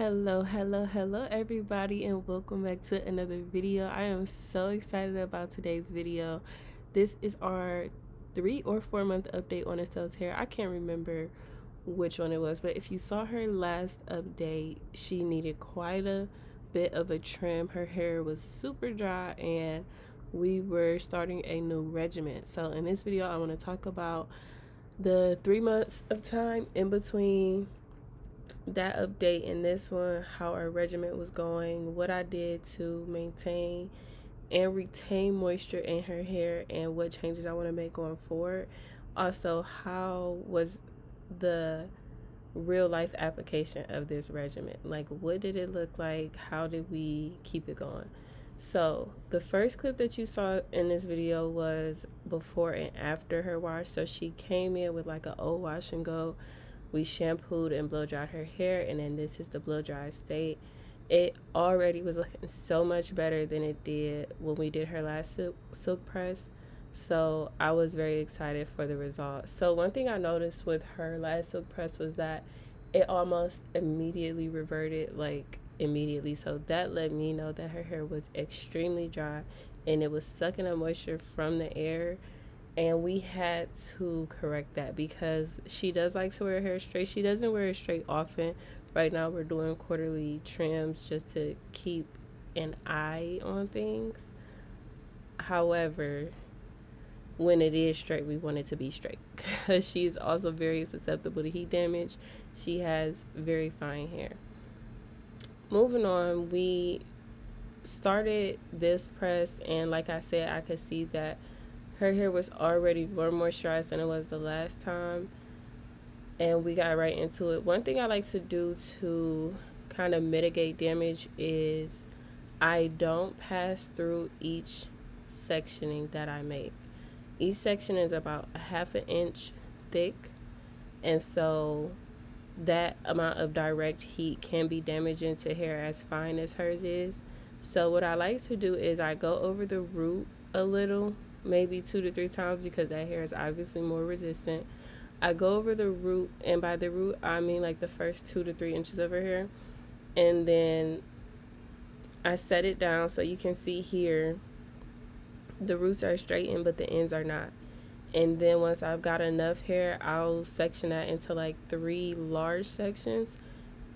Hello everybody, and welcome back to another video. I am so excited about today's video. This is our 3 or 4 month update on Estelle's hair. I can't remember which one it was, but if you saw her last update, she needed quite a bit of a trim. Her hair was super dry and we were starting a new regimen. So in this video, I want to talk about the 3 months of time in between that update and this one, how our regimen was going, what I did to maintain and retain moisture in her hair, and what changes I want to make going forward. Also, how was the real life application of this regimen? Like, what did it look like? How did we keep it going? So the first clip that you saw in this video was before and after her wash. So she came in with like an old wash and go. We shampooed and blow dried her hair, and then this is the blow dry state. It already was looking so much better than it did when we did her last silk press. So I was very excited for the results. So one thing I noticed with her last silk press was that it almost immediately reverted, like immediately. So that let me know that her hair was extremely dry and it was sucking up moisture from the air, and we had to correct that because she does like to wear her hair straight. She doesn't wear it straight often. Right now we're doing quarterly trims just to keep an eye on things. However, when it is straight, we want it to be straight because she's also very susceptible to heat damage. She has very fine hair. Moving on, we started this press, and like I said, I could see that her hair was already more moisturized than it was the last time, and we got right into it. One thing I like to do to kind of mitigate damage is I don't pass through each sectioning that I make. Each section is about a half an inch thick, and so that amount of direct heat can be damaging to hair as fine as hers is. So what I like to do is I go over the root a little, maybe 2 to 3 times, because that hair is obviously more resistant. I go over the root, and by the root I mean like the first 2 to 3 inches of her hair, and then I set it down. So you can see here the roots are straightened but the ends are not. And then once I've got enough hair, I'll section that into like 3 large sections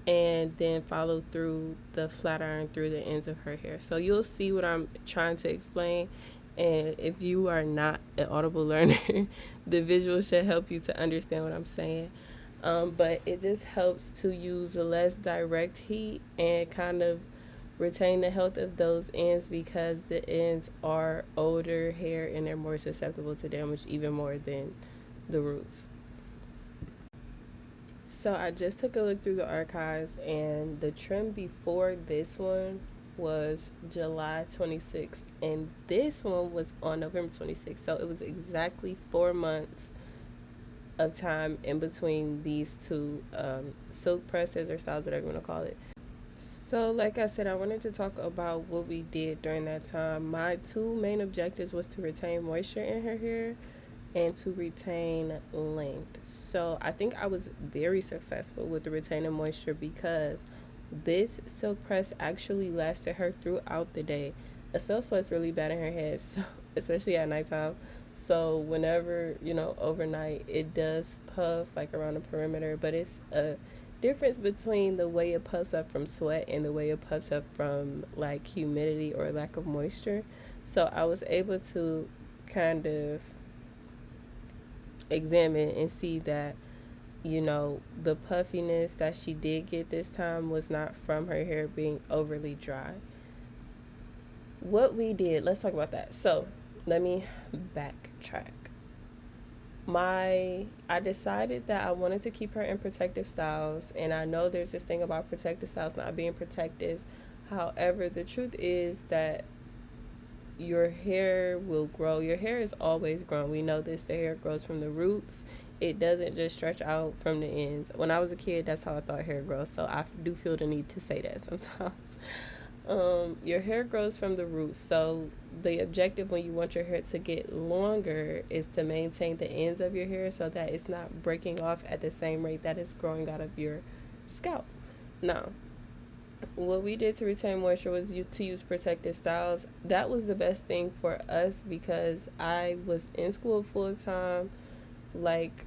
and then follow through the flat iron through the ends of her hair. So you'll see what I'm trying to explain. And if you are not an audible learner, the visual should help you to understand what I'm saying. But it just helps to use less direct heat and kind of retain the health of those ends, because the ends are older hair and they're more susceptible to damage even more than the roots. So I just took a look through the archives, and the trim before this one was July 26th, and this one was on November 26th. So it was exactly 4 months of time in between these two silk presses or styles, whatever you want to call it. So like I said, I wanted to talk about what we did during that time. My 2 main objectives was to retain moisture in her hair and to retain length. So I think I was very successful with the retaining moisture because this silk press actually lasted her throughout the day. Estelle sweats really bad in her head, so especially at nighttime. So whenever, overnight, it does puff like around the perimeter, but it's a difference between the way it puffs up from sweat and the way it puffs up from like humidity or lack of moisture. So I was able to kind of examine and see that the puffiness that she did get this time was not from her hair being overly dry. What we did, let's talk about that. So let me backtrack. I decided that I wanted to keep her in protective styles, and I know there's this thing about protective styles not being protective. However, the truth is that your hair will grow. Your hair is always growing. We know this. The hair grows from the roots. It doesn't just stretch out from the ends. When I was a kid, that's how I thought hair grows. So I do feel the need to say that sometimes. Your hair grows from the roots. So the objective when you want your hair to get longer is to maintain the ends of your hair so that it's not breaking off at the same rate that it's growing out of your scalp. Now, What we did to retain moisture was to use protective styles. That was the best thing for us because I was in school full time, like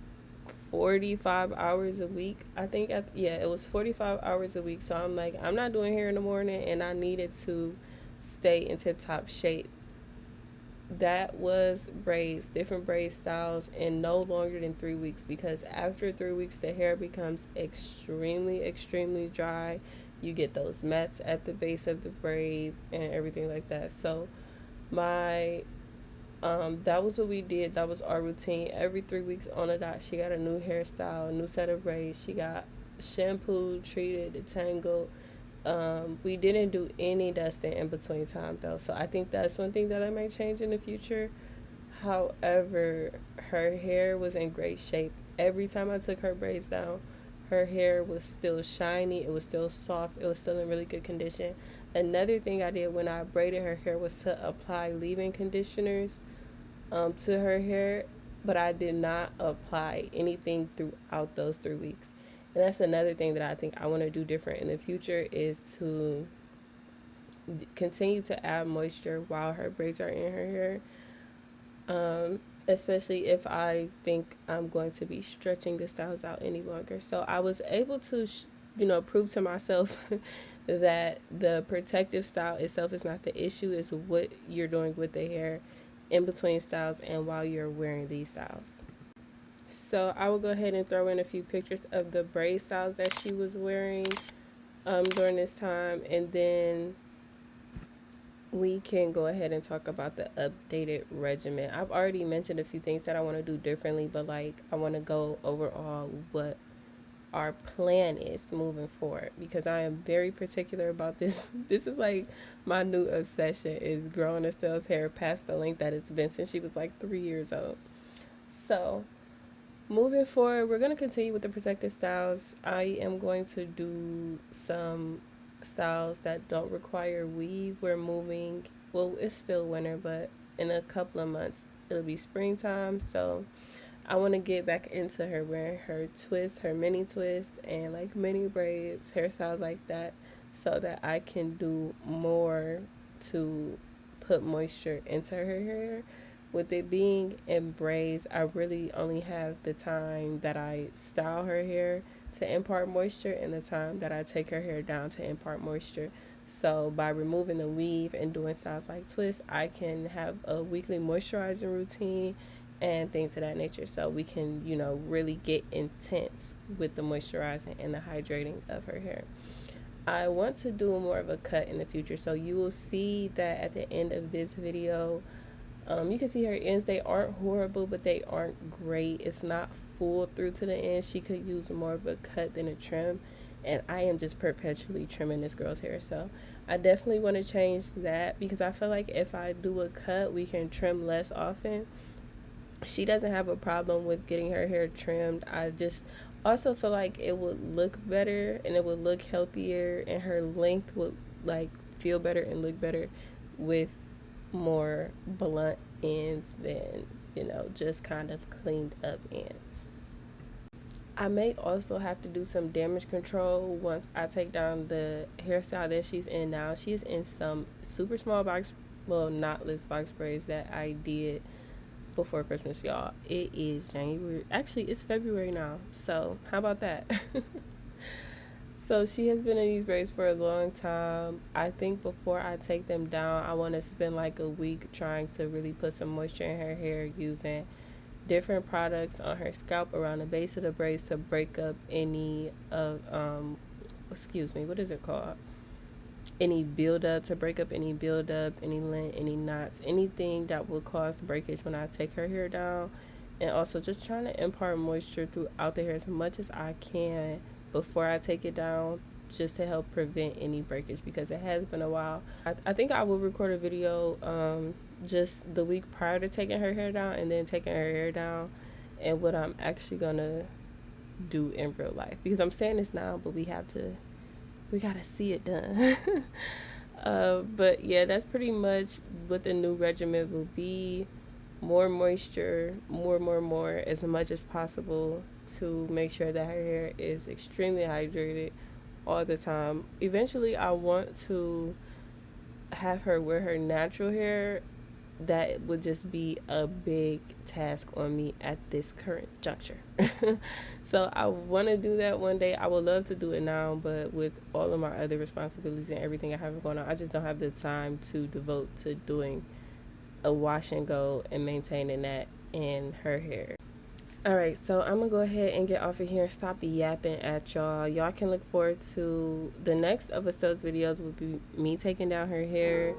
45 hours a week. I think, yeah, it was 45 hours a week. So I'm like, I'm not doing hair in the morning, and I needed to stay in tip top shape. That was braids, different braid styles, and no longer than 3 weeks, because after 3 weeks, the hair becomes extremely, extremely dry. You get those mats at the base of the braids and everything like that. So, my that was what we did. That was our routine. Every 3 weeks on a dot, she got a new hairstyle, a new set of braids. She got shampooed, treated, detangled. We didn't do any dusting in between time though, so I think that's one thing that I may change in the future. However, her hair was in great shape. Every time I took her braids down, her hair was still shiny, it was still soft, it was still in really good condition. Another thing I did when I braided her hair was to apply leave-in conditioners to her hair, but I did not apply anything throughout those 3 weeks. And that's another thing that I think I want to do different in the future is to continue to add moisture while her braids are in her hair. Especially if I think I'm going to be stretching the styles out any longer. So I was able to, prove to myself that the protective style itself is not the issue, is what you're doing with the hair in between styles and while you're wearing these styles. So I will go ahead and throw in a few pictures of the braid styles that she was wearing during this time, and then we can go ahead and talk about the updated regimen. I've already mentioned a few things that I want to do differently, but like I want to go overall what our plan is moving forward, because I am very particular about this. This is like my new obsession, is growing Estelle's hair past the length that it's been since she was like 3 years old. So moving forward, we're going to continue with the protective styles. I am going to do some styles that don't require weave. We're moving, well, it's still winter, but in a couple of months, it'll be springtime. So I want to get back into her wearing her twists, her mini twists, and like mini braids, hairstyles like that, so that I can do more to put moisture into her hair. With it being in braids, I really only have the time that I style her hair to impart moisture and the time that I take her hair down to impart moisture. So by removing the weave and doing styles like twists, I can have a weekly moisturizing routine and things of that nature. So we can, really get intense with the moisturizing and the hydrating of her hair. I want to do more of a cut in the future. So you will see that at the end of this video, you can see her ends. They aren't horrible, but they aren't great. It's not full through to the end. She could use more of a cut than a trim. And I am just perpetually trimming this girl's hair. So I definitely want to change that, because I feel like if I do a cut, we can trim less often. She doesn't have a problem with getting her hair trimmed. I just also feel like it would look better and it would look healthier, and her length would like feel better and look better with more blunt ends than, just kind of cleaned up ends. I may also have to do some damage control once I take down the hairstyle that she's in now. She's in some super small box, well, knotless box braids that I did before Christmas, y'all. It is January. Actually, it's February now. So, how about that? So she has been in these braids for a long time. I think before I take them down, I want to spend like a week trying to really put some moisture in her hair, using different products on her scalp around the base of the braids to break up any of what is it called? Any buildup, to break up any buildup, any lint, any knots, anything that will cause breakage when I take her hair down. And also just trying to impart moisture throughout the hair as much as I can before I take it down, just to help prevent any breakage, because it has been a while. I think I will record a video just the week prior to taking her hair down, and then taking her hair down, and what I'm actually gonna do in real life, because I'm saying this now, but we gotta see it done. But yeah, that's pretty much what the new regimen will be. More moisture, more, as much as possible, to make sure that her hair is extremely hydrated all the time. Eventually, I want to have her wear her natural hair. That would just be a big task on me at this current juncture. So I want to do that one day. I would love to do it now, but with all of my other responsibilities and everything I have going on, I just don't have the time to devote to doing a wash and go and maintaining that in her hair. All right, so I'm gonna go ahead and get off of here and stop yapping at y'all. Y'all can look forward to the next episode's videos. Will be me taking down her hair.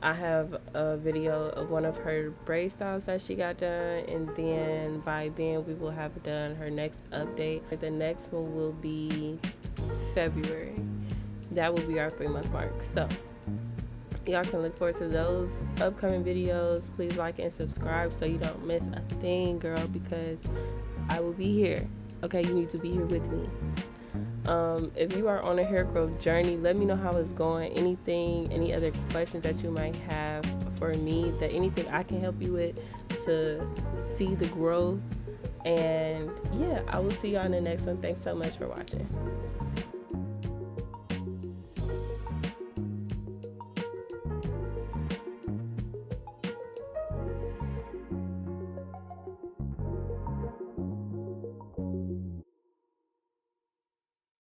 I have a video of one of her braid styles that she got done, and then by then we will have done her next update. The next one will be February. That will be our 3-month mark. So y'all can look forward to those upcoming videos. Please like and subscribe so you don't miss a thing, girl, because I will be here. Okay, you need to be here with me. If you are on a hair growth journey, let me know how it's going. Any other questions that you might have for me, that anything I can help you with to see the growth. And yeah, I will see y'all in the next one. Thanks so much for watching.